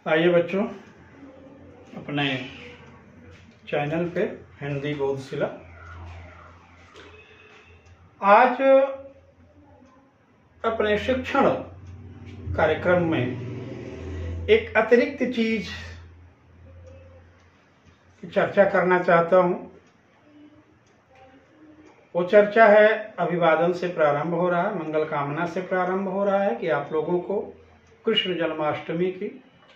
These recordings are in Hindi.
आइए बच्चों, अपने चैनल पे हिंदी बोधशिला आज अपने शिक्षण कार्यक्रम में एक अतिरिक्त चीज की चर्चा करना चाहता हूं। वो चर्चा है, अभिवादन से प्रारंभ हो रहा है, मंगल कामना से प्रारंभ हो रहा है कि आप लोगों को कृष्ण जन्माष्टमी की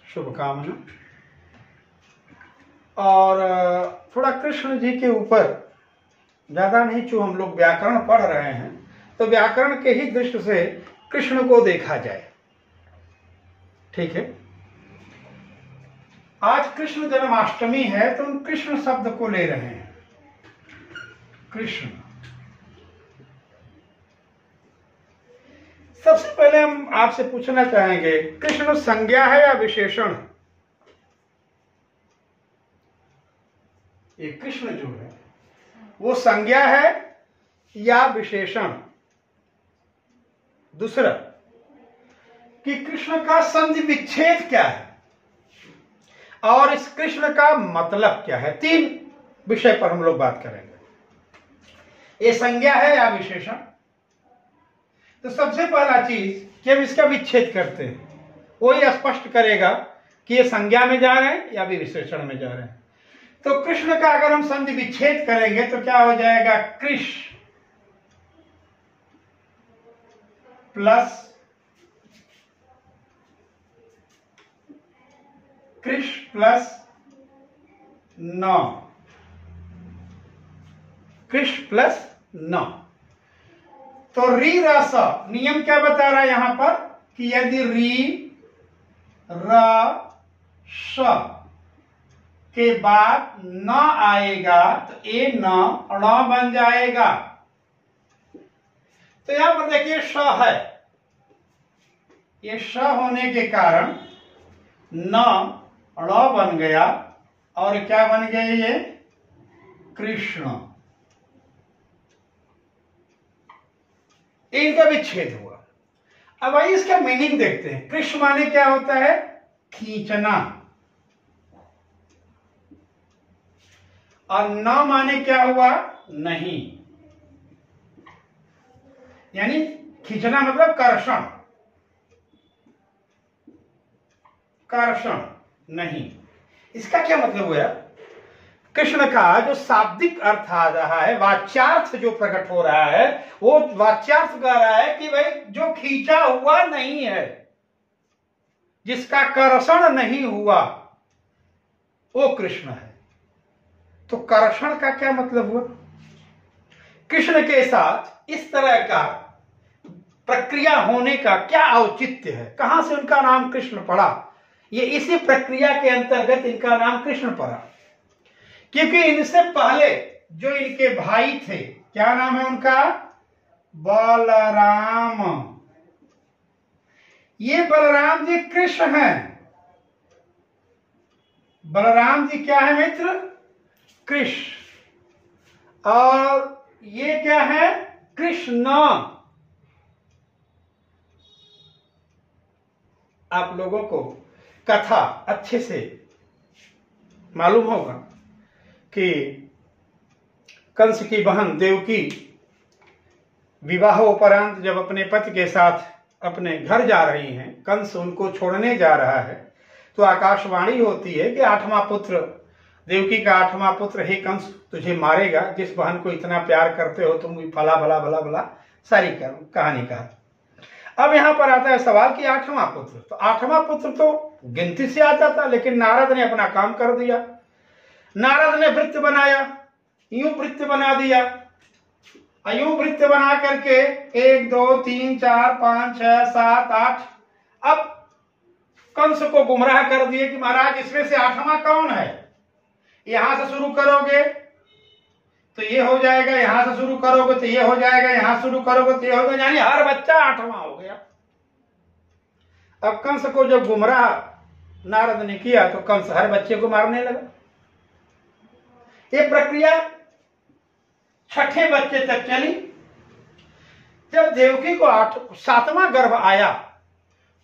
शुभकामना। और थोड़ा कृष्ण जी के ऊपर ज्यादा नहीं, जो हम लोग व्याकरण पढ़ रहे हैं तो व्याकरण के ही दृष्टि से कृष्ण को देखा जाए। ठीक है, आज कृष्ण जन्माष्टमी है तो हम कृष्ण शब्द को ले रहे हैं। कृष्ण, सबसे पहले हम आपसे पूछना चाहेंगे, कृष्ण संज्ञा है या विशेषण? ये कृष्ण जो है वो संज्ञा है या विशेषण? दूसरा, कि कृष्ण का संधि विच्छेद क्या है और इस कृष्ण का मतलब क्या है। तीन विषय पर हम लोग बात करेंगे। ये संज्ञा है या विशेषण? तो सबसे पहला चीज कि हम इसका विच्छेद करते हैं, वो ही स्पष्ट करेगा कि ये संज्ञा में जा रहे हैं या भी विशेषण में जा रहे हैं। तो कृष्ण का अगर हम संधि विच्छेद करेंगे तो क्या हो जाएगा? कृष प्लस कृष प्लस न, कृष प्लस न। तो री रस नियम क्या बता रहा है यहां पर कि यदि री र श के बाद न आएगा तो ए न ण बन जाएगा। तो यहां पर देखिए श है, ये श होने के कारण न ण बन गया और क्या बन गया? ये कृष्ण। इनका विच्छेद हुआ। अब आइए इसका मीनिंग देखते हैं। कृष्ण माने क्या होता है? खींचना। और न माने क्या हुआ? नहीं। यानी खींचना मतलब कर्षण, कर्षण नहीं। इसका क्या मतलब हुआ? कृष्ण का जो शाब्दिक अर्थ आ रहा है, वाच्यार्थ जो प्रकट हो रहा है, वो वाच्यार्थ कह रहा है कि भाई जो खींचा हुआ नहीं है, जिसका कर्षण नहीं हुआ, वो कृष्ण है। तो कर्षण का क्या मतलब हुआ? कृष्ण के साथ इस तरह का प्रक्रिया होने का क्या औचित्य है? कहां से उनका नाम कृष्ण पड़ा? ये इसी प्रक्रिया के अंतर्गत इनका नाम कृष्ण पड़ा, क्योंकि इनसे पहले जो इनके भाई थे, क्या नाम है उनका? बलराम। ये बलराम जी कृष्ण हैं। बलराम जी क्या है मित्र? कृष्ण। और ये क्या है? कृष्ण। आप लोगों को कथा अच्छे से मालूम होगा कि कंस की बहन देवकी विवाहोपरांत जब अपने पति के साथ अपने घर जा रही हैं, कंस उनको छोड़ने जा रहा है, तो आकाशवाणी होती है कि आठवां पुत्र, देवकी का आठवां पुत्र, हे कंस तुझे मारेगा, जिस बहन को इतना प्यार करते हो तुम, फला भला भला भला सारी कहानी का। अब यहां पर आता है सवाल कि आठवां पुत्र, तो आठवां पुत्र तो गिनती से आता था, लेकिन नारद ने अपना काम कर दिया। नारद ने वृत्त बनाया, यूं वृत्त बना दिया, यूं वृत्त बना करके 1 2 3 4 5 6 7 8, अब कंस को गुमराह कर दिए कि महाराज इसमें से आठवां कौन है? यहां से शुरू करोगे तो ये हो जाएगा, यहां से शुरू करोगे तो ये हो जाएगा, यहां शुरू करोगे तो ये हो जाएगा, यानी हर बच्चा आठवां हो गया। अब कंस को जब गुमराह नारद ने किया तो कंस हर बच्चे को मारने लगा। ये प्रक्रिया छठे बच्चे तक चली। जब देवकी को 7वां गर्भ आया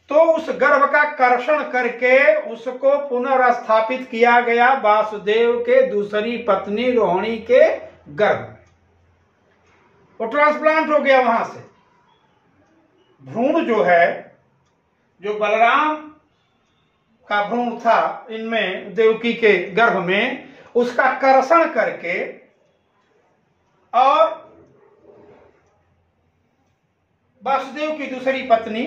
तो उस गर्भ का कर्षण करके उसको पुनर्स्थापित किया गया वासुदेव के दूसरी पत्नी रोहिणी के गर्भ में। वो ट्रांसप्लांट हो गया वहां से। भ्रूण जो है, जो बलराम का भ्रूण था इनमें देवकी के गर्भ में, उसका कर्षण करके और वासुदेव की दूसरी पत्नी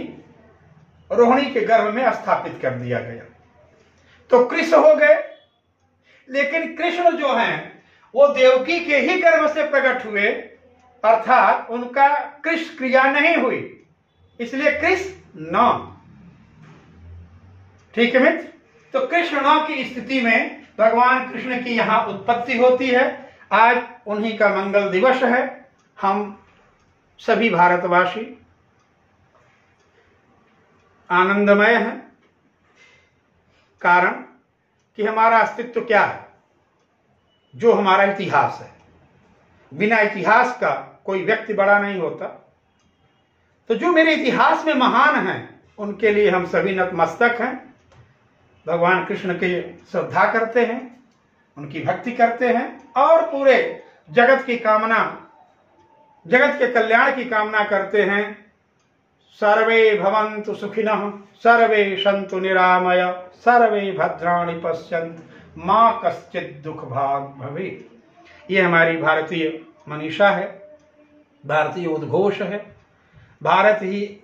रोहिणी के गर्भ में स्थापित कर दिया गया। तो कृष्ण हो गए। लेकिन कृष्ण जो हैं वो देवकी के ही गर्भ से प्रकट हुए, अर्थात उनका कृष्ण क्रिया नहीं हुई, इसलिए कृष्ण न। ठीक है मित्र। तो कृष्ण न की स्थिति में भगवान कृष्ण की यहां उत्पत्ति होती है। आज उन्हीं का मंगल दिवस है। हम सभी भारतवासी आनंदमय है। कारण कि हमारा अस्तित्व क्या है? जो हमारा इतिहास है। बिना इतिहास का कोई व्यक्ति बड़ा नहीं होता। तो जो मेरे इतिहास में महान हैं उनके लिए हम सभी नतमस्तक हैं। भगवान कृष्ण की श्रद्धा करते हैं, उनकी भक्ति करते हैं और पूरे जगत की कामना, जगत के कल्याण की कामना करते हैं। सर्वे भवन्तु सुखिनः, सर्वे सन्तु निरामय, सर्वे भद्राणि पश्यन्तु मा कश्चित् दुख भाग भवेत्। ये हमारी भारतीय मनीषा है, भारतीय उद्घोष है। भारत ही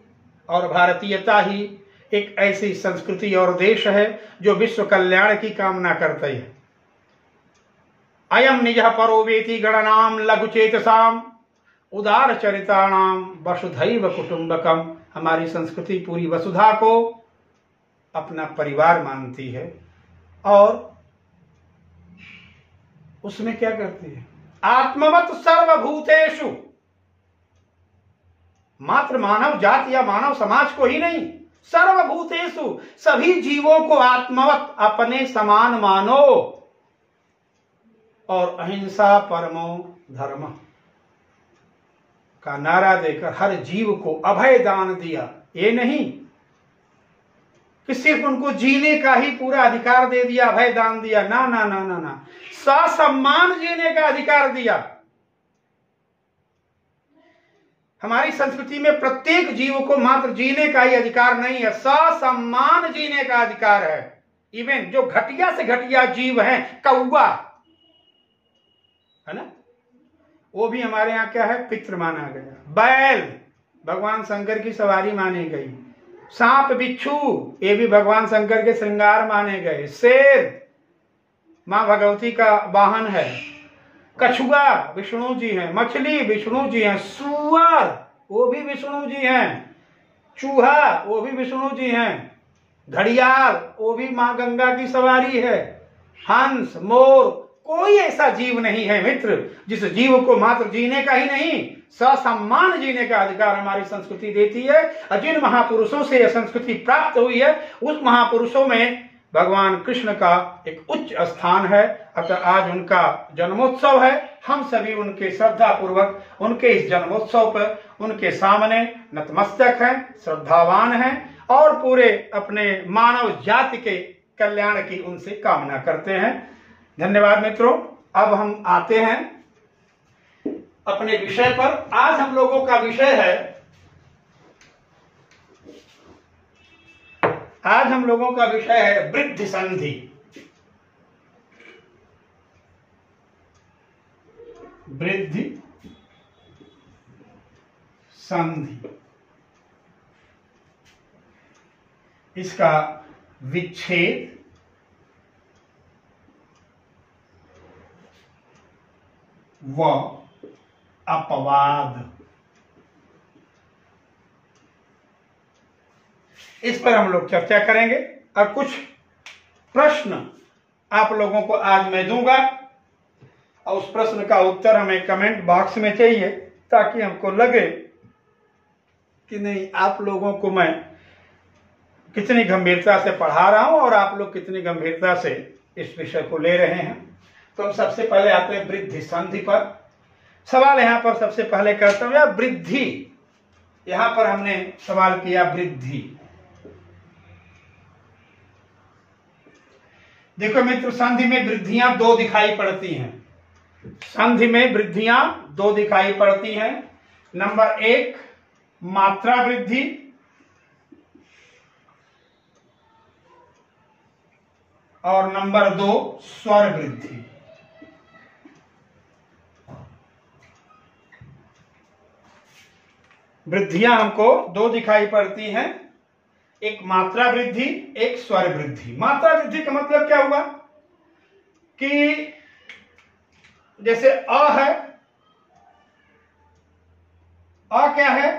और भारतीयता ही एक ऐसी संस्कृति और देश है जो विश्व कल्याण की कामना करते हैं। अयम निजः परो वेति गणनाम लघुचेतसाम उदार चरिताणाम वसुधैव कुटुंबकम। हमारी संस्कृति पूरी वसुधा को अपना परिवार मानती है और उसमें क्या करती है? आत्मवत सर्वभूतेषु, मात्र मानव जाति या मानव समाज को ही नहीं, सर्वभूतेषु सभी जीवों को आत्मवत अपने समान मानो और अहिंसा परमो धर्म का नारा देकर हर जीव को अभय दान दिया। ये नहीं कि सिर्फ उनको जीने का ही पूरा अधिकार दे दिया, अभय दान दिया। ना ना ना ना ना, ससम्मान जीने का अधिकार दिया। हमारी संस्कृति में प्रत्येक जीव को मात्र जीने का ही अधिकार नहीं है, ससम्मान जीने का अधिकार है। इवन जो घटिया से घटिया जीव है, कौवा है ना, वो भी हमारे यहाँ क्या है? पितृ माना गया। बैल भगवान शंकर की सवारी मानी गई। सांप बिच्छू ये भी भगवान शंकर के श्रृंगार माने गए। शेर मां भगवती का वाहन है। कछुआ विष्णु जी हैं। मछली विष्णु जी हैं। सुअर वो भी विष्णु जी हैं। चूहा वो भी विष्णु जी हैं। घड़ियाल वो भी मां गंगा की सवारी है। हंस मोर, कोई ऐसा जीव नहीं है मित्र जिस जीव को मात्र जीने का ही नहीं, ससम्मान जीने का अधिकार हमारी संस्कृति देती है। और जिन महापुरुषों से यह संस्कृति प्राप्त हुई है उस महापुरुषों में भगवान कृष्ण का एक उच्च स्थान है। अतः आज उनका जन्मोत्सव है। हम सभी उनके श्रद्धा पूर्वक उनके इस जन्मोत्सव पर उनके सामने नतमस्तक हैं, श्रद्धावान हैं और पूरे अपने मानव जाति के कल्याण की उनसे कामना करते हैं। धन्यवाद मित्रों। अब हम आते हैं अपने विषय पर। आज हम लोगों का विषय है, आज हम लोगों का विषय है वृद्धि संधि। वृद्धि संधि, इसका विच्छेद व अपवाद, इस पर हम लोग चर्चा करेंगे। और कुछ प्रश्न आप लोगों को आज मैं दूंगा और उस प्रश्न का उत्तर हमें कमेंट बॉक्स में चाहिए, ताकि हमको लगे कि नहीं आप लोगों को मैं कितनी गंभीरता से पढ़ा रहा हूं और आप लोग कितनी गंभीरता से इस विषय को ले रहे हैं। तो हम सबसे पहले आते हैं वृद्धि संधि पर। सवाल यहां पर सबसे पहले करता हूं, वृद्धि, यहां पर हमने सवाल किया वृद्धि। देखो मित्र, संधि में वृद्धियां दो दिखाई पड़ती हैं। संधि में वृद्धियां दो दिखाई पड़ती हैं। नंबर 1 मात्रा वृद्धि और नंबर 2 स्वर वृद्धि। वृद्धियां हमको दो दिखाई पड़ती हैं, एक मात्रा वृद्धि, एक स्वर वृद्धि। मात्रा वृद्धि का मतलब क्या हुआ कि जैसे अ है, अ क्या है,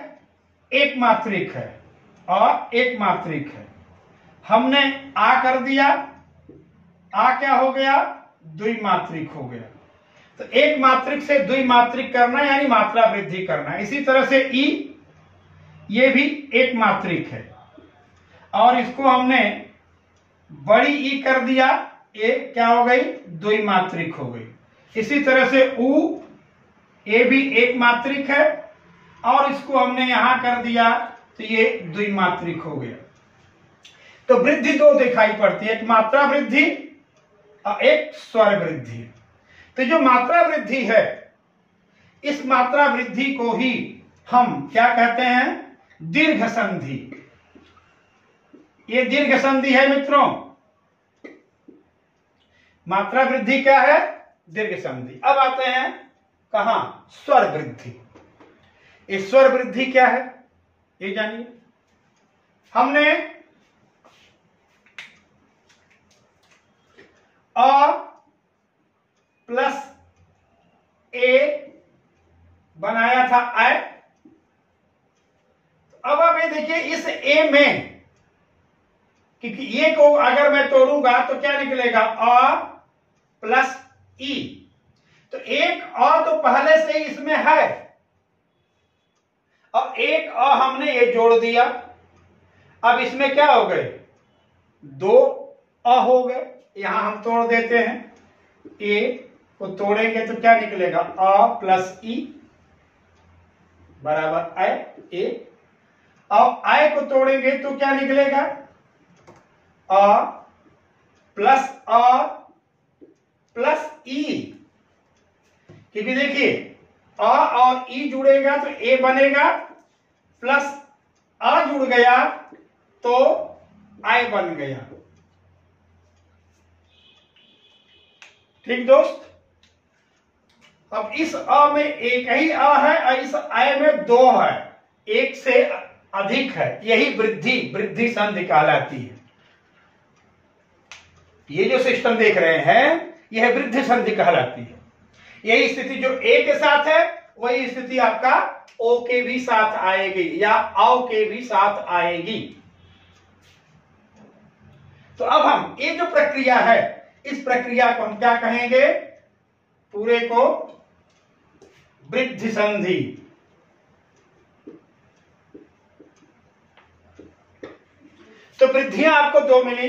एक मात्रिक है, अ एक मात्रिक है। हमने आ कर दिया, आ क्या हो गया, द्विमात्रिक हो गया। तो एक मात्रिक से द्विमात्रिक करना यानी मात्रा वृद्धि करना। इसी तरह से ई, ये भी एक मात्रिक है और इसको हमने बड़ी ई कर दिया, ये क्या हो गई, द्विमात्रिक हो गई। इसी तरह से ऊ, ये भी एक मात्रिक है और इसको हमने यहां कर दिया तो ये द्विमात्रिक हो गया। तो वृद्धि दो दिखाई पड़ती है, एक मात्रा वृद्धि और एक स्वर वृद्धि। तो जो मात्रा वृद्धि है, इस मात्रा वृद्धि को ही हम क्या कहते हैं, दीर्घ संधि। ये दीर्घ संधि है मित्रों। मात्रा वृद्धि क्या है, दीर्घ संधि। अब आते हैं कहां, स्वर वृद्धि। इस स्वर वृद्धि क्या है ये जानिए। हमने अ प्लस ए बनाया था आई। अब आप ये देखिए, इस ए में, क्योंकि ये को अगर मैं तोड़ूंगा तो क्या निकलेगा, अ प्लस ई। तो एक अ तो पहले से ही इसमें है और एक अ हमने ये जोड़ दिया। अब इसमें क्या हो गए, दो अ हो गए। यहां हम तोड़ देते हैं, ए को तोड़ेंगे तो क्या निकलेगा, अ प्लस ई बराबर आई ए। और आई को तोड़ेंगे तो क्या निकलेगा, अ प्लस ई। क्योंकि देखिए अ और ई जुड़ेगा तो ए बनेगा, प्लस अ जुड़ गया तो आई बन गया। ठीक दोस्त। अब इस अ में एक ही अ है और इस आई में दो है, एक से अधिक है, यही वृद्धि संधि कहलाती है। ये जो सिस्टम देख रहे हैं यह वृद्धि संधि कहलाती है। यही स्थिति जो ए के साथ है वही स्थिति आपका ओ के भी साथ आएगी या औ के भी साथ आएगी। तो अब हम ये जो प्रक्रिया है, इस प्रक्रिया को हम क्या कहेंगे, पूरे को वृद्धि संधि। तो वृद्धियां आपको दो मिली।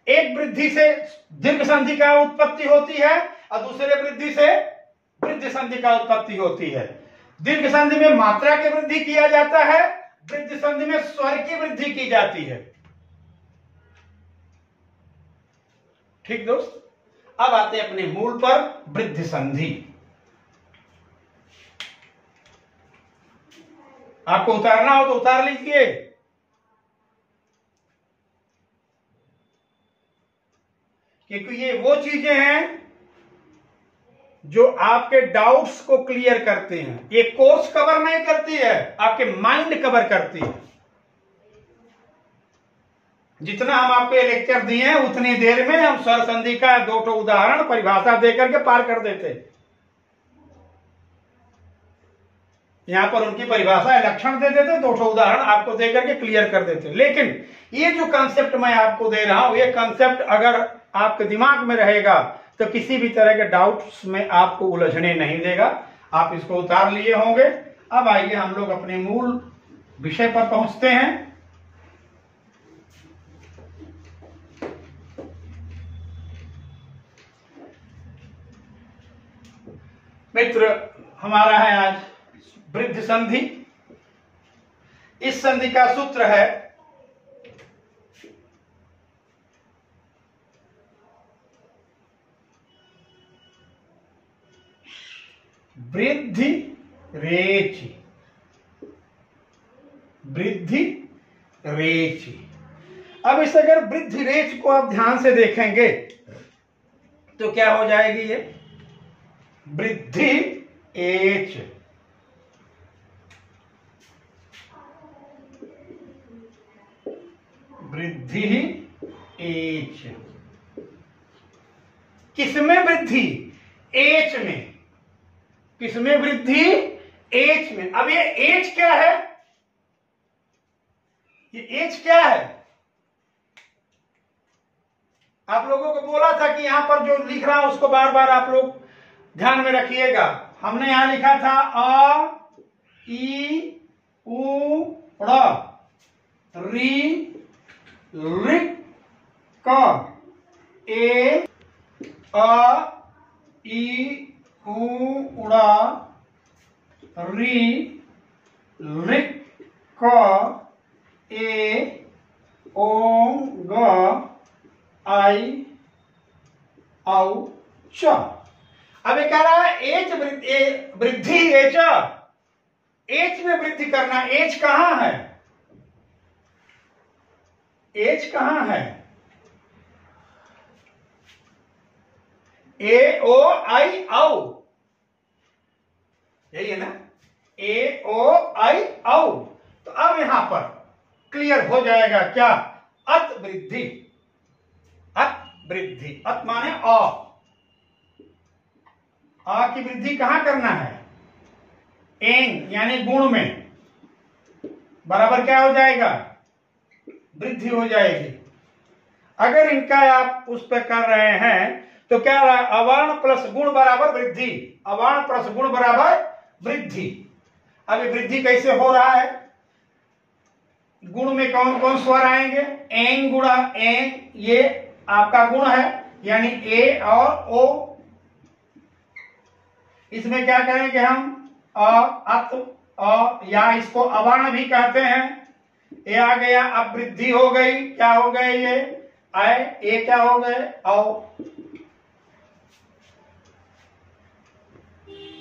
एक वृद्धि से दीर्घ संधि का उत्पत्ति होती है और दूसरे वृद्धि से वृद्धि संधि का उत्पत्ति होती है। दीर्घ संधि में मात्रा की वृद्धि किया जाता है, वृद्धि संधि में स्वर की वृद्धि की जाती है। ठीक दोस्त। अब आते हैं अपने मूल पर, वृद्धि संधि। आपको उतारना हो तो उतार लीजिए। क्योंकि ये वो चीजें हैं जो आपके डाउट्स को क्लियर करते हैं। ये कोर्स कवर नहीं करती है, आपके माइंड कवर करती है। जितना हम आपको ये लेक्चर दिए हैं उतनी देर में हम स्वर संधि का दो ठो उदाहरण परिभाषा देकर के पार कर देते। यहां पर उनकी परिभाषा लक्षण दे देते, दो ठो उदाहरण आपको देकर के क्लियर कर देते। लेकिन ये जो कंसेप्ट मैं आपको दे रहा हूं, ये कंसेप्ट अगर आपके दिमाग में रहेगा तो किसी भी तरह के डाउट्स में आपको उलझने नहीं देगा। आप इसको उतार लिए होंगे। अब आइए हम लोग अपने मूल विषय पर पहुंचते हैं। मित्र, हमारा है आज वृद्धि संधि। इस संधि का सूत्र है वृद्धि रेच, वृद्धि रेच। अब इस अगर वृद्धि रेच को आप ध्यान से देखेंगे तो क्या हो जाएगी ये वृद्धि एच, वृद्धि एच। किसमें वृद्धि? एच में। किसमें वृद्धि? एच में। अब ये एच क्या है? ये एच क्या है? आप लोगों को बोला था कि यहां पर जो लिख रहा है उसको बार बार आप लोग ध्यान में रखिएगा। हमने यहां लिखा था अ ई उ ड़ री ऋ क ए अ ई उ ड़ री ऋ क ए ओ ग आई औ च। अब ये कह रहा है एच वृद्धि एच, एच में वृद्धि करना। एच कहां है? एच कहां है? ए ओ आई औ, यही है ना? ए ओ आई औ। तो अब यहां पर क्लियर हो जाएगा क्या? अत वृद्धि। अत वृद्धि, अत माने अ की वृद्धि कहां करना है? एंग यानी गुण में, बराबर क्या हो जाएगा? वृद्धि हो जाएगी। अगर इनका आप उस पर कर रहे हैं तो क्या रहा? अवर्ण प्लस गुण बराबर वृद्धि, अवर्ण प्लस गुण बराबर वृद्धि। अब ये वृद्धि कैसे हो रहा है? गुण में कौन कौन स्वर आएंगे? एंग गुणा एंग, ये आपका गुण है यानी ए और ओ। इसमें क्या करेंगे हम? अत अ, या इसको अवर्ण भी कहते हैं। ये आ गया। अब वृद्धि हो गई, क्या हो गए ये? आए, ये क्या हो गए? औ।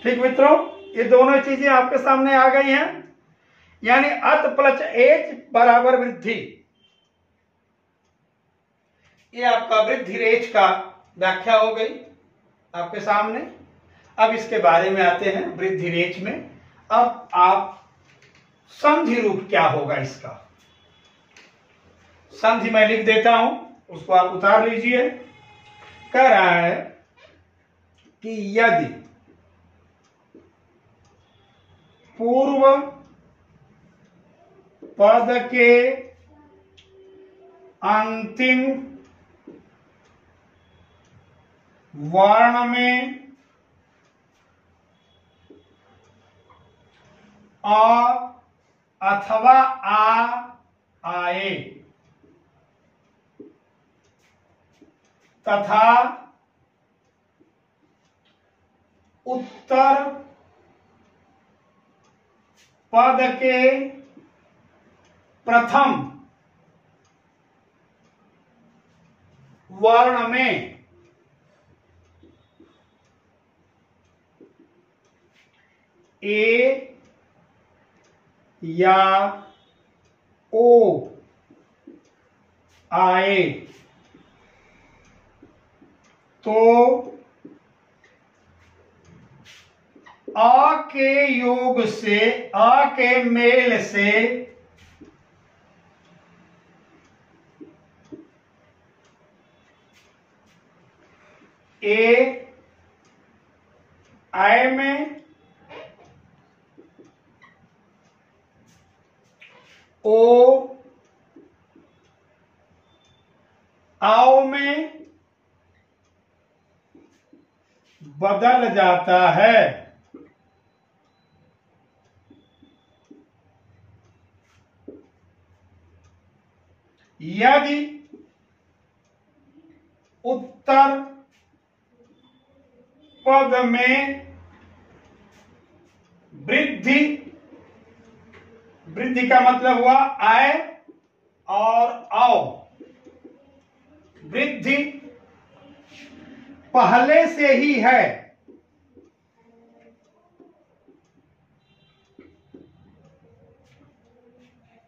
ठीक मित्रों, ये दोनों चीजें आपके सामने आ गई हैं। यानी अत प्लस एच बराबर वृद्धि। ये आपका वृद्धि रेच का व्याख्या हो गई आपके सामने। अब इसके बारे में आते हैं वृद्धि रेच में। अब आप संधि रूप क्या होगा इसका? संधि मैं लिख देता हूं, उसको आप उतार लीजिए। कह रहा है कि यदि पूर्व पद के अंतिम वर्ण में अ अथवा आ आए तथा उत्तर पद के प्रथम वर्ण में ए या ओ आए तो आ के योग से, आ के मेल से ए आय में, ओ आओ में बदल जाता है। यदि उत्तर पद में वृद्धि, वृद्धि का मतलब हुआ आय और आओ, वृद्धि पहले से ही है,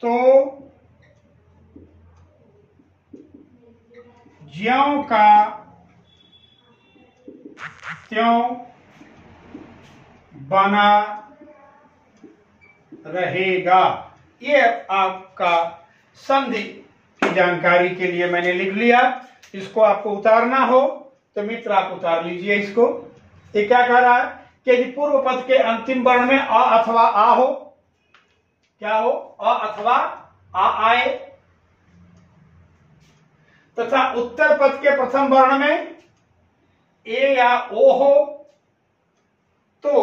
तो ज्यों का त्यों बना रहेगा। ये आपका संधि की जानकारी के लिए मैंने लिख लिया। इसको आपको उतारना हो तो मित्र आप उतार लीजिए इसको। ये क्या कह रहा है कि यदि पूर्व पद के अंतिम वर्ण में अ अथवा आ हो, क्या हो, अ अथवा आ आए, तथा उत्तर पद के प्रथम वर्ण में ए या ओ हो, तो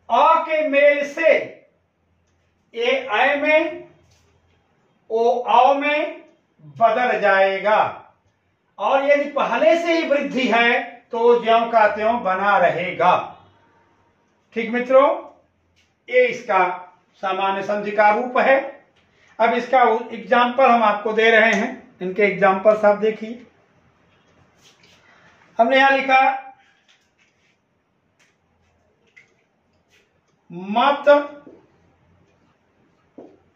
अ के मेल से ए आय में, ओ आओ में बदल जाएगा। और यदि पहले से ही वृद्धि है तो ज्यों का त्यों बना रहेगा। ठीक मित्रों, ये इसका सामान्य संधि का रूप है। अब इसका एग्जाम्पल हम आपको दे रहे हैं। इनके एग्जाम्पल्स आप देखिए। हमने यहां लिखा मत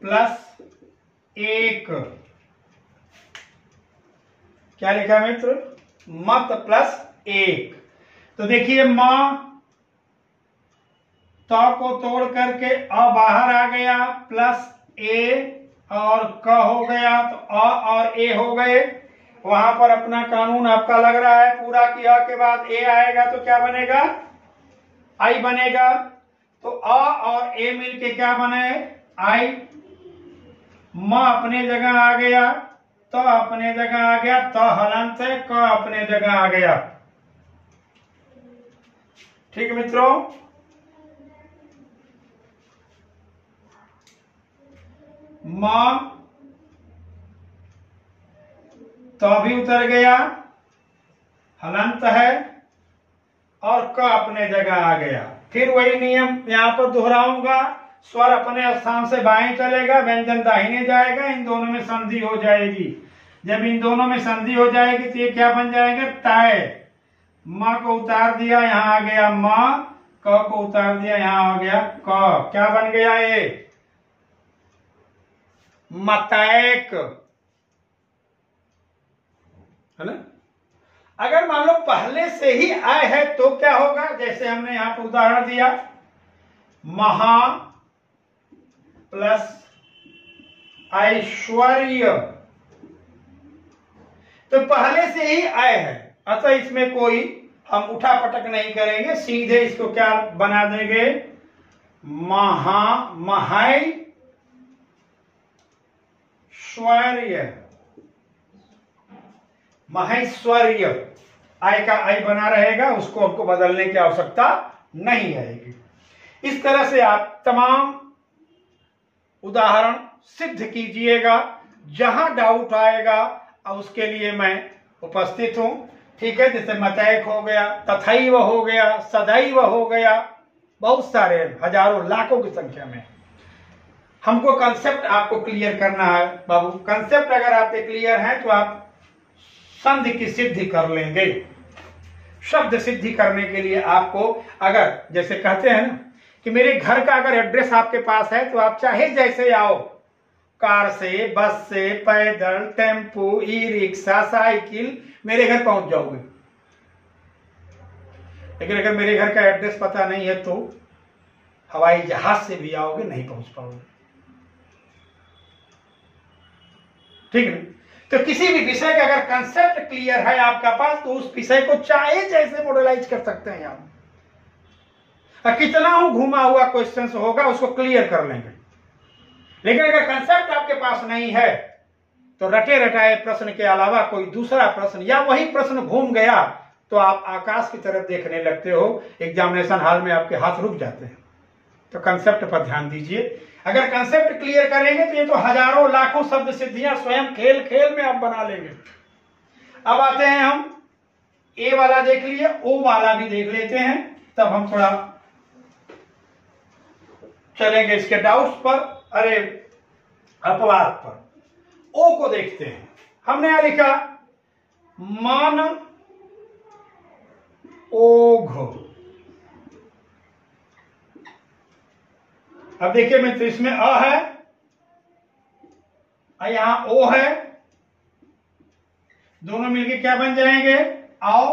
प्लस एक। क्या लिखा मित्र? मत प्लस एक। तो देखिए मां तो को तोड़ करके अ बाहर आ गया, प्लस ए और क हो गया, तो अ और ए हो गए। वहां पर अपना कानून आपका लग रहा है पूरा किया के बाद ए आएगा तो क्या बनेगा? आई बनेगा। तो अ और ए मिलके क्या बने? आई। म अपने जगह आ गया, तो अपने जगह आ गया, तो हलंत है, क अपने जगह आ गया। ठीक मित्रों, मां तो भी उतर गया, हलंत है, और क अपने जगह आ गया। फिर वही नियम यहां पर दोहराऊंगा। स्वर अपने स्थान से बाएं चलेगा, व्यंजन दाहिने जाएगा, इन दोनों में संधि हो जाएगी। जब इन दोनों में संधि हो जाएगी तो ये क्या बन जाएगा? तय। मां को उतार दिया, यहां आ गया मां, क को उतार दिया, यहां आ गया क। क्या बन गया ये? मतैक, है ना। अगर मान लो पहले से ही आय है तो क्या होगा? जैसे हमने यहां पर उदाहरण दिया, महा प्लस ऐश्वर्य, तो पहले से ही आय है, अतः इसमें कोई हम उठा पटक नहीं करेंगे, सीधे इसको क्या बना देंगे? महा महेश्वर्य, महेश्वर्य। आय का आय बना रहेगा, उसको हमको बदलने की आवश्यकता नहीं आएगी। इस तरह से आप तमाम उदाहरण सिद्ध कीजिएगा। जहां डाउट आएगा उसके लिए मैं उपस्थित हूं। ठीक है, जैसे मतैक हो गया, तथैव हो गया, सदैव हो गया, बहुत सारे हजारों लाखों की संख्या में। हमको कंसेप्ट आपको क्लियर करना है बाबू। कंसेप्ट अगर आपके क्लियर है तो आप संधि की सिद्धि कर लेंगे। शब्द सिद्धि करने के लिए आपको, अगर जैसे कहते हैं ना कि मेरे घर का अगर एड्रेस आपके पास है तो आप चाहे जैसे आओ, कार से, बस से, पैदल, टेम्पो, ई रिक्शा, साइकिल, मेरे घर पहुंच जाओगे। लेकिन अगर मेरे घर का एड्रेस पता नहीं है तो हवाई जहाज से भी आओगे, नहीं पहुंच पाओगे। ठीक है। तो किसी भी विषय का अगर कंसेप्ट क्लियर है आपका पास तो उस विषय को चाहे जैसे मॉडलाइज कर सकते हैं आप। कितना हो घुमा हुआ क्वेश्चन होगा उसको क्लियर कर लेंगे। लेकिन अगर कंसेप्ट आपके पास नहीं है तो रटे रटाए प्रश्न के अलावा कोई दूसरा प्रश्न या वही प्रश्न घूम गया तो आप आकाश की तरफ देखने लगते हो, एग्जामिनेशन हॉल में आपके हाथ रुक जाते हैं। तो कंसेप्ट पर ध्यान दीजिए। अगर कंसेप्ट क्लियर करेंगे तो ये तो हजारों लाखों शब्द सिद्धियां स्वयं खेल खेल में आप बना लेंगे। अब आते हैं हम ए वाला देख लिए, ओ वाला भी देख लेते हैं, तब हम थोड़ा चलेंगे इसके डाउट्स पर, अरे अपवाद पर। ओ को देखते हैं। हमने यहां लिखा मान ओघ। अब देखिए मित्र, इसमें अ है, और यहाँ ओ है, दोनों मिलके क्या बन जाएंगे? आओ।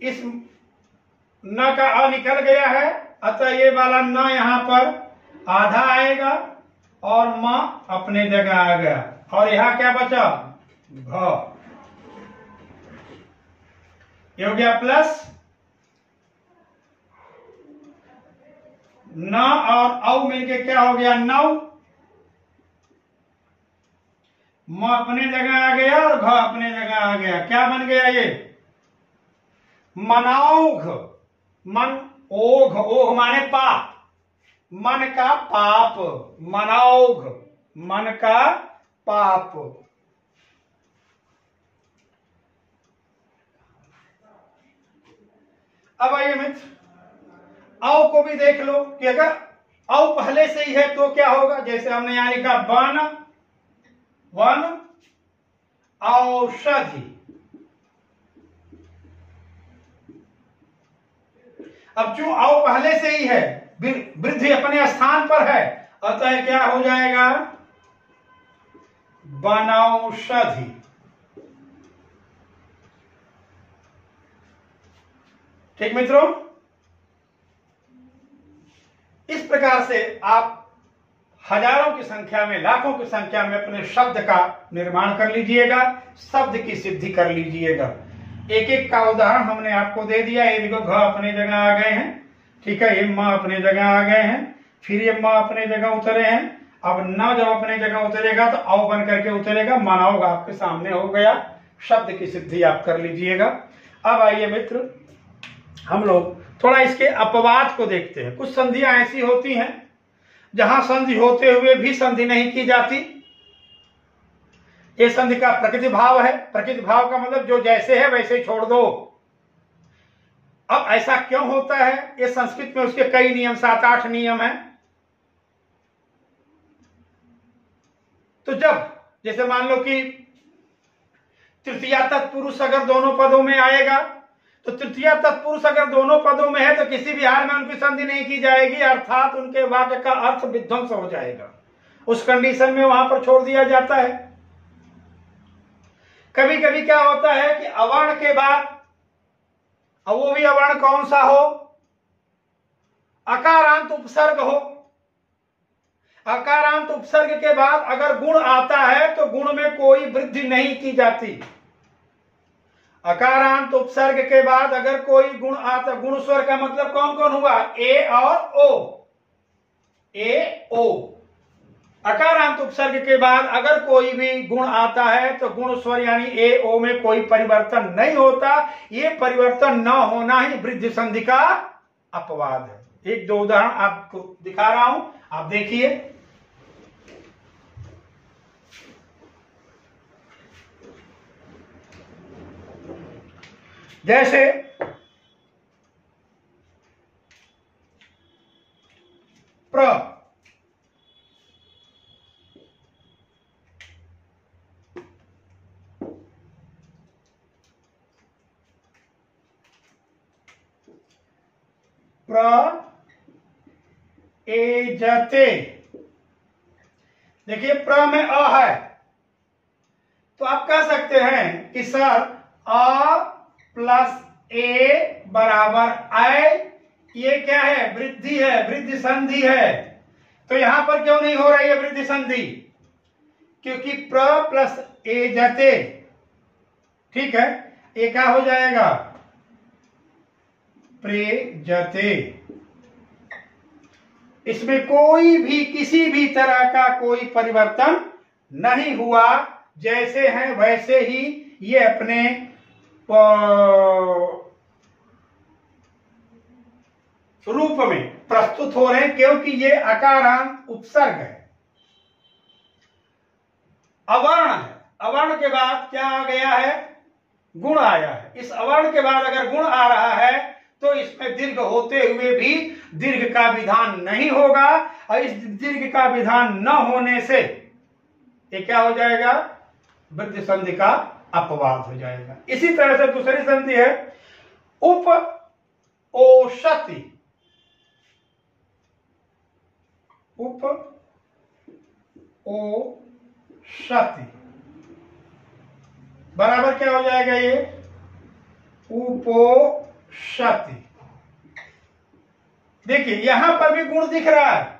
इस न का अ निकल गया है, अतः ये वाला न यहां पर आधा आएगा और म अपने जगह आ गया, और यहां क्या बचा? घ। ये हो गया प्लस न और औ मिलके क्या हो गया? 9। म अपने जगह आ गया और घ अपने जगह आ गया। क्या बन गया ये? मनौघ। मन ओघ, ओघ माने पाप, मन का पाप, मनौघ, मन का पाप। अब आइए मित्र, औ को भी देख लो कि अगर औ पहले से ही है तो क्या होगा? जैसे हमने यहां लिखा वन, वन औषधि। अब जो औ पहले से ही है, वृद्धि अपने स्थान पर है, अतः क्या हो जाएगा? वनौषधि। ठीक मित्रों, इस प्रकार से आप हजारों की संख्या में, लाखों की संख्या में अपने शब्द का निर्माण कर लीजिएगा, शब्द की सिद्धि कर लीजिएगा। एक एक का उदाहरण हमने आपको दे दिया। ये देखो, घ अपने जगह आ गए हैं, ठीक है, ये म अपने जगह आ गए हैं, फिर ये म अपने जगह उतरे हैं। अब न जब अपने जगह उतरेगा तो औ बन करके उतरेगा, मनौघ आपके सामने हो गया। शब्द की सिद्धि आप कर लीजिएगा। अब आइए मित्र, हम लोग थोड़ा इसके अपवाद को देखते हैं। कुछ संधियां ऐसी होती हैं जहां संधि होते हुए भी संधि नहीं की जाती। ये संधि का प्रकृति भाव है। प्रकृति भाव का मतलब जो जैसे है वैसे ही छोड़ दो। अब ऐसा क्यों होता है? ये संस्कृत में उसके कई नियम, 7-8 नियम हैं। तो जब जैसे मान लो कि तृतीया तत्पुरुष अगर दोनों पदों में आएगा, तो तृतीया तत्पुरुष अगर दोनों पदों में है तो किसी भी हाल में उनकी संधि नहीं की जाएगी, अर्थात उनके वाक्य का अर्थ विध्वंस हो जाएगा। उस कंडीशन में वहां पर छोड़ दिया जाता है। कभी कभी क्या होता है कि अवर्ण के बाद, अब वो भी अवर्ण कौन सा हो? अकारांत उपसर्ग हो। अकारांत उपसर्ग के बाद अगर गुण आता है तो गुण में कोई वृद्धि नहीं की जाती। अकारांत उपसर्ग के बाद अगर कोई गुण आता, गुण स्वर का मतलब कौन कौन हुआ? ए और ओ। ए ओ। अकारांत उपसर्ग के बाद अगर कोई भी गुण आता है तो गुण स्वर यानी ए ओ में कोई परिवर्तन नहीं होता। ये परिवर्तन न होना ही वृद्धि संधि का अपवाद है। एक दो उदाहरण आपको दिखा रहा हूं, आप देखिए। जैसे प्र, एजते। देखिए, प्र में अ है तो आप कह सकते हैं कि सर अ प्लस ए बराबर ऐ, ये क्या है? वृद्धि है, वृद्धि संधि है। तो यहां पर क्यों नहीं हो रही है वृद्धि संधि? क्योंकि प्र प्लस ए जते, ठीक है, ये क्या हो जाएगा? प्रे जते। इसमें कोई भी किसी भी तरह का कोई परिवर्तन नहीं हुआ, जैसे हैं वैसे ही ये अपने रूप में प्रस्तुत हो रहे हैं, क्योंकि ये अकारांत उपसर्ग है, अवर्ण है। अवर्ण के बाद क्या आ गया है? गुण आया है। इस अवर्ण के बाद अगर गुण आ रहा है तो इसमें दीर्घ होते हुए भी दीर्घ का विधान नहीं होगा, और इस दीर्घ का विधान न होने से ये क्या हो जाएगा? वृद्धि संधि का अपवाद हो जाएगा। इसी तरह से दूसरी संधि है उप ओषति। उप उपौषति बराबर क्या हो जाएगा ये, उपौषति। देखिए यहां पर भी गुण दिख रहा है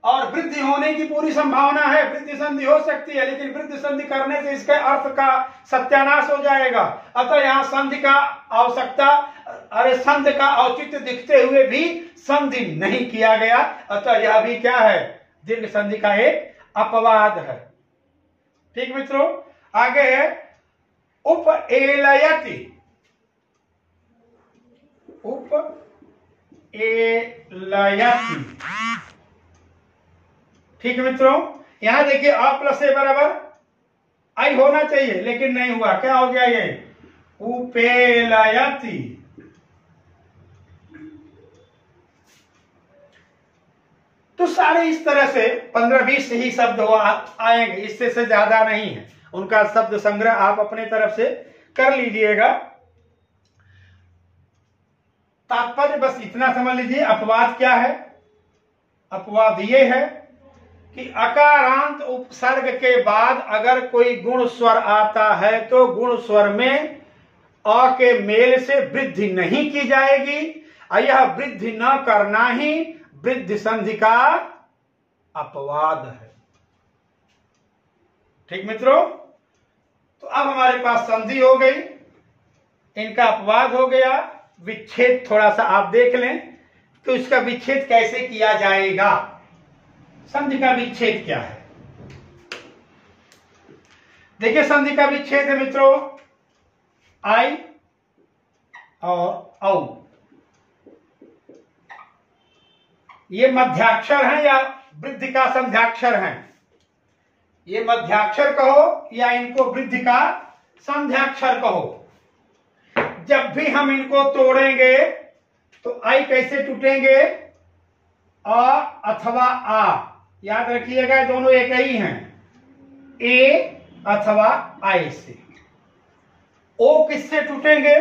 और वृद्धि होने की पूरी संभावना है, वृद्धि संधि हो सकती है, लेकिन वृद्धि संधि करने से इसके अर्थ का सत्यानाश हो जाएगा। अतः यहाँ संधि का आवश्यकता, अरे संधि का औचित्य दिखते हुए भी संधि नहीं किया गया, अतः यह भी क्या है, दीर्घ संधि का एक अपवाद है। ठीक मित्रों, आगे है उपएलयति। उपएलयति, ठीक है मित्रों, यहां देखिए अ प्लस ए बराबर आई होना चाहिए, लेकिन नहीं हुआ। क्या हो गया ये, उपेलयति। तो सारे इस तरह से 15-20 ही शब्द आएंगे, इससे से ज्यादा नहीं है। उनका शब्द संग्रह आप अपने तरफ से कर लीजिएगा। तात्पर्य बस इतना समझ लीजिए, अपवाद क्या है। अपवाद ये है कि अकारांत उपसर्ग के बाद अगर कोई गुण स्वर आता है तो गुण स्वर में अ के मेल से वृद्धि नहीं की जाएगी, यह वृद्धि न करना ही वृद्धि संधि का अपवाद है। ठीक मित्रों, तो अब हमारे पास संधि हो गई, इनका अपवाद हो गया। विच्छेद थोड़ा सा आप देख लें तो इसका विच्छेद कैसे किया जाएगा। संधि का विच्छेद क्या है, देखिए संधि का विच्छेद है मित्रों, आई और औ। ये मध्याक्षर हैं या वृद्धि का संध्याक्षर हैं, ये मध्याक्षर कहो या इनको वृद्धि का संध्याक्षर कहो। जब भी हम इनको तोड़ेंगे तो आई कैसे टूटेंगे, अ अथवा आ। याद रखिएगा दोनों एक ही हैं, ए अथवा आई से। ओ किससे टूटेंगे,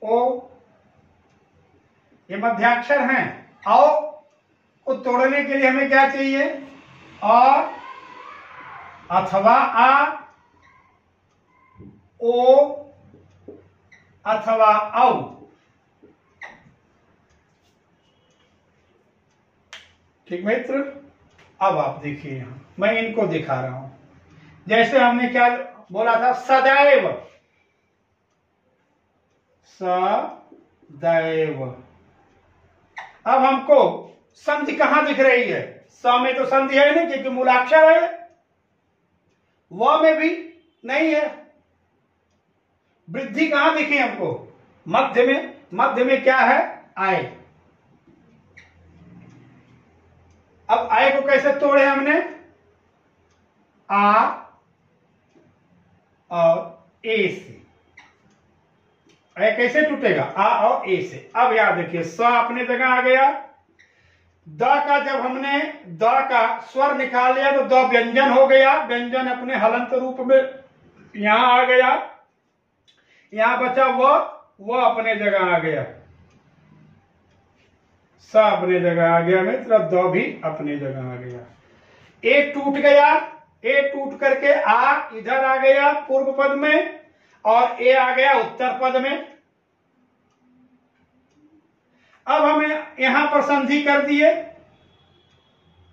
ओ, ये मध्याक्षर हैं। औ को तोड़ने के लिए हमें क्या चाहिए, अ अथवा आ, ओ अथवा औ। ठीक मित्र, अब आप देखिए यहां मैं इनको दिखा रहा हूं। जैसे हमने क्या बोला था, सदैव, सदैव। अब हमको संधि कहां दिख रही है, स में तो संधि है नहीं क्योंकि मूलाक्षर है, व में भी नहीं है। वृद्धि कहां दिखी हमको, मध्य में। मध्य में क्या है, आय। अब आय को कैसे तोड़े हमने, आ और ए से। आय कैसे टूटेगा, आ और ए से। अब याद देखिए, स अपने जगह आ गया। द का जब हमने द का स्वर निकाल लिया तो द व्यंजन हो गया, व्यंजन अपने हलंत रूप में यहां आ गया। यहां बचा वो अपने जगह आ गया, स अपने जगह आ गया मित्र, द भी अपने जगह आ गया। ए टूट गया, ए टूट करके आ इधर आ गया पूर्व पद में और ए आ गया उत्तर पद में। अब हमें यहां पर संधि कर दिए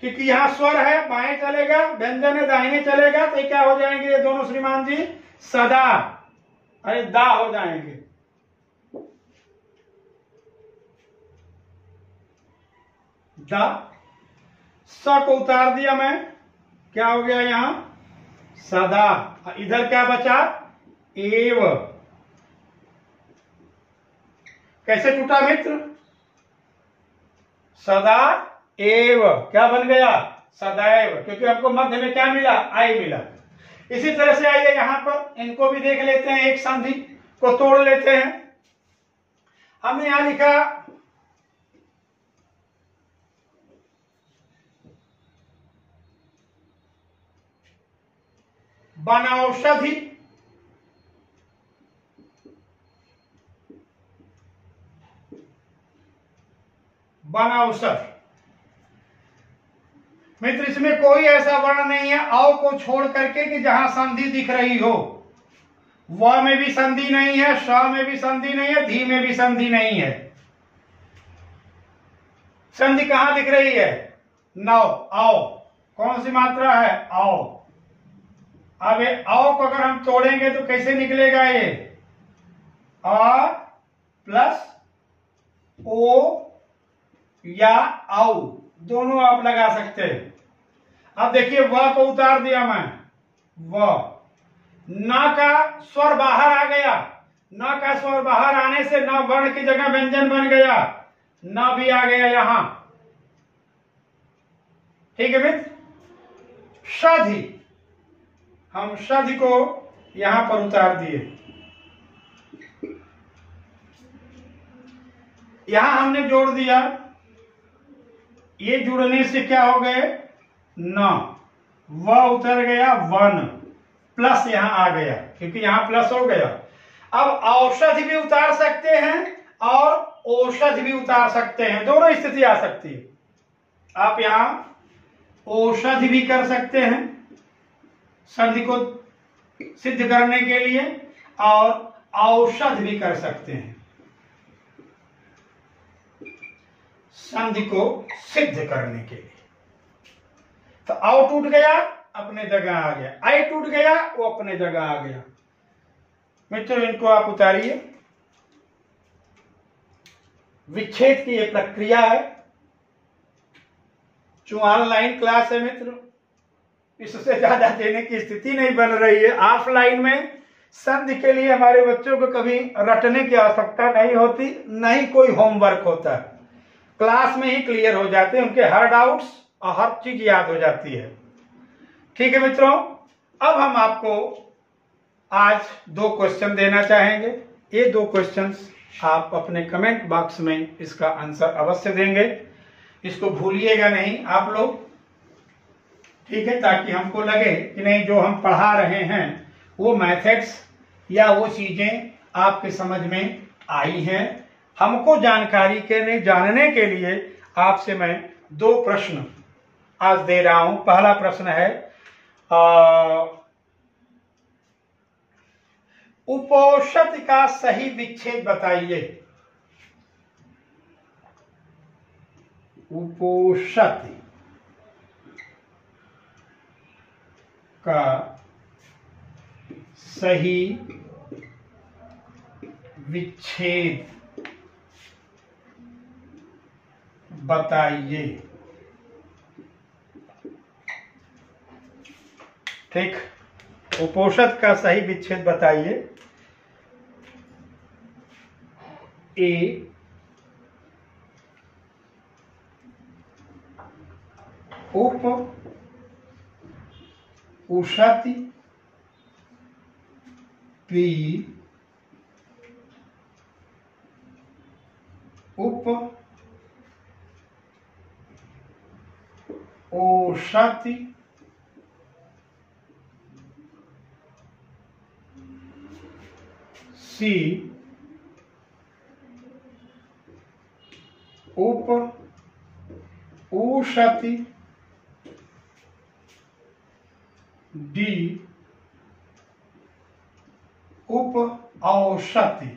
क्योंकि यहां स्वर है, बाएं चलेगा, व्यंजन है दाहिने चलेगा, तो क्या हो जाएंगे ये दोनों श्रीमान जी, सदा, अरे दा हो जाएंगे। दा, स को उतार दिया मैं, क्या हो गया यहां, सदा। इधर क्या बचा, एव। कैसे टूटा मित्र, सदा एव, क्या बन गया, सदैव, क्योंकि हमको मध्य में क्या मिला, आई मिला। इसी तरह से आइए यहां पर इनको भी देख लेते हैं, एक संधि को तोड़ लेते हैं। हमने यहां लिखा बनौषधि, बनौषध। इसमें कोई ऐसा वर्ण नहीं है औ को छोड़ करके कि जहां संधि दिख रही हो। व में भी संधि नहीं है, श में भी संधि नहीं है, धी में भी संधि नहीं है। संधि कहां दिख रही है? नौ, औ। कौन सी मात्रा है? औ। अब ये औ को अगर हम तोड़ेंगे तो कैसे निकलेगा? ये अ प्लस ओ या औ दोनों आप लगा सकते हैं। अब देखिए व को उतार दिया मैं, व। न का स्वर बाहर आ गया, न का स्वर बाहर आने से न वर्ण की जगह व्यंजन बन गया, न भी आ गया यहां। ठीक है मित्र। षधि, हम षधि को यहां पर उतार दिए। यहां हमने जोड़ दिया, ये जुड़ने से क्या हो गए? न, व उतर गया, वन, प्लस यहां आ गया क्योंकि यहां प्लस हो गया। अब औषधि भी उतार सकते हैं और औषध भी उतार सकते हैं, दोनों स्थिति आ सकती है। आप यहां औषधि भी कर सकते हैं संधि को सिद्ध करने के लिए, और औषध भी कर सकते हैं संधि को सिद्ध करने के लिए। तो औ टूट गया, अपने जगह आ गया, आई टूट गया, वो अपने जगह आ गया। मित्रों इनको आप उतारिए। विच्छेद की ये प्रक्रिया है। जो ऑनलाइन क्लास है मित्र, इससे ज्यादा देने की स्थिति नहीं बन रही है। ऑफलाइन में संधि के लिए हमारे बच्चों को कभी रटने की आवश्यकता नहीं होती, नहीं कोई होमवर्क होता है, क्लास में ही क्लियर हो जाते हैं, उनके हर डाउट्स और हर चीज याद हो जाती है। ठीक है मित्रों, अब हम आपको आज 2 क्वेश्चन देना चाहेंगे। ये 2 क्वेश्चंस आप अपने कमेंट बॉक्स में इसका आंसर अवश्य देंगे, इसको भूलिएगा नहीं आप लोग। ठीक है, ताकि हमको लगे कि नहीं जो हम पढ़ा रहे हैं वो मैथड्स या वो चीजें आपके समझ में आई हैं। हमको जानकारी के जानने के लिए आपसे मैं 2 प्रश्न आज दे रहा हूं। पहला प्रश्न है उपोषित का सही विच्छेद बताइए। उपोषित का सही विच्छेद बताइए। ठीक, उपोषित का सही विच्छेद बताइए। ए उप उषति, बी उप ओषति, सी उप उषति, डी उप औषति।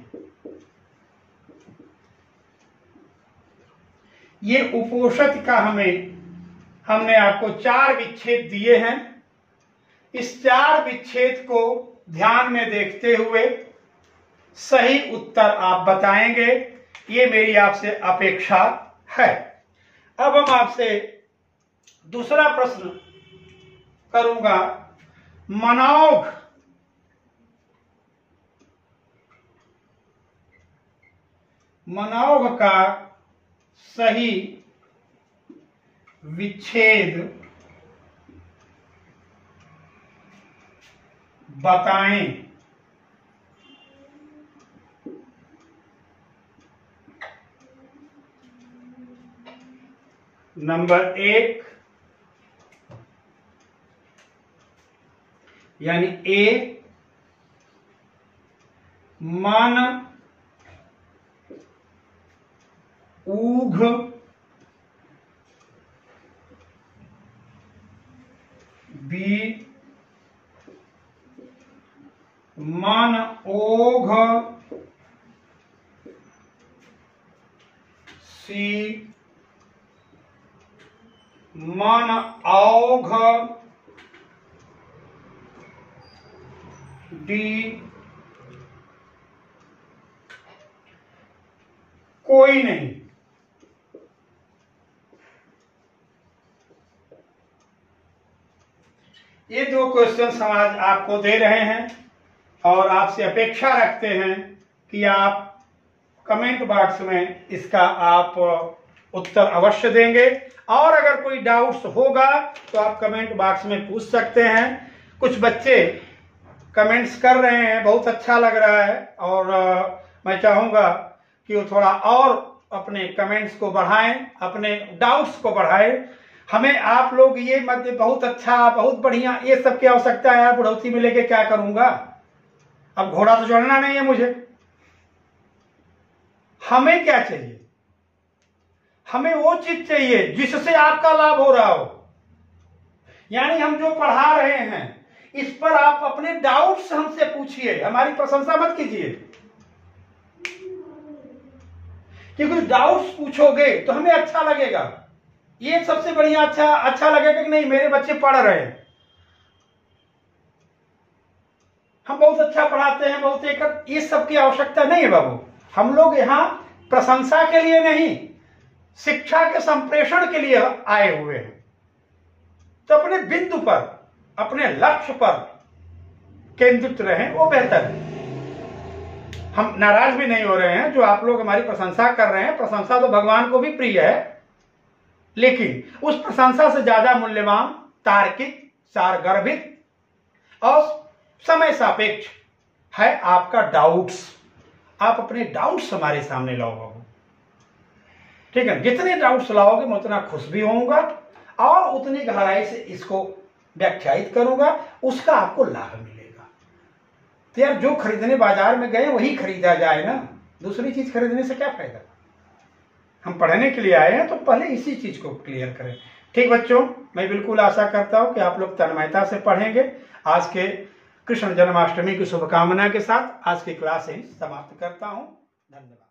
ये उपोषित का हमने आपको 4 विच्छेद दिए हैं। इस 4 विच्छेद को ध्यान में देखते हुए सही उत्तर आप बताएंगे, ये मेरी आपसे अपेक्षा है। अब हम आपसे दूसरा प्रश्न करूंगा। मनौघ का सही विच्छेद बताएं। नंबर 1 यानी ए, मन ऊघ सी मन औघ डी कोई नहीं। ये दो क्वेश्चन हम आज आपको दे रहे हैं और आपसे अपेक्षा रखते हैं कि आप कमेंट बॉक्स में इसका आप उत्तर अवश्य देंगे। और अगर कोई डाउट्स होगा तो आप कमेंट बॉक्स में पूछ सकते हैं। कुछ बच्चे कमेंट्स कर रहे हैं, बहुत अच्छा लग रहा है और मैं चाहूँगा कि वो थोड़ा और अपने कमेंट्स को बढ़ाएं, अपने डाउट्स को बढ़ाएं। हमें आप लोग ये मत बहुत अच्छा, बहुत बढ़िया, ये सब की आवश्यकता है। बुढ़ौती में लेके क्या करूँगा, अब घोड़ा तो चढ़ना नहीं है मुझे। हमें क्या चाहिए, हमें वो चीज चाहिए जिससे आपका लाभ हो रहा हो। यानी हम जो पढ़ा रहे हैं इस पर आप अपने डाउट्स हमसे पूछिए, हमारी प्रशंसा मत कीजिए। क्योंकि डाउट्स पूछोगे तो हमें अच्छा लगेगा, ये सबसे बढ़िया अच्छा लगेगा कि नहीं मेरे बच्चे पढ़ रहे हैं, हम बहुत अच्छा पढ़ाते हैं, बहुत एक, ये सब की आवश्यकता नहीं है बाबू। हम लोग यहाँ प्रशंसा के लिए नहीं, शिक्षा के संप्रेषण के लिए आए हुए हैं। तो अपने बिंदु पर, अपने लक्ष्य पर केंद्रित रहें, वो बेहतर है। हम नाराज भी नहीं हो रहे हैं जो आप लोग हमारी प्रशंसा कर रहे हैं। प्रशंसा तो भगवान को भी प्रिय है, लेकिन उस प्रशंसा से ज्यादा मूल्यवान तार्किक, सारगर्भित और समय सापेक्ष है आपका डाउट्स। आप अपने डाउट्स हमारे सामने लाओ बाबू, ठीक है। जितने डाउट्स लाओगे मैं उतना खुश भी होऊंगा और उतनी गहराई से इसको व्याख्यायित करूंगा, उसका आपको लाभ मिलेगा। तो यार जो खरीदने बाजार में गए वही खरीदा जाए ना, दूसरी चीज खरीदने से क्या फायदा। हम पढ़ने के लिए आए हैं तो पहले इसी चीज को क्लियर करें। ठीक बच्चों, मैं बिल्कुल आशा करता हूं कि आप लोग तन्मयता से पढ़ेंगे। आज के कृष्ण जन्माष्टमी की शुभकामना के साथ आज की क्लास समाप्त करता हूं। धन्यवाद।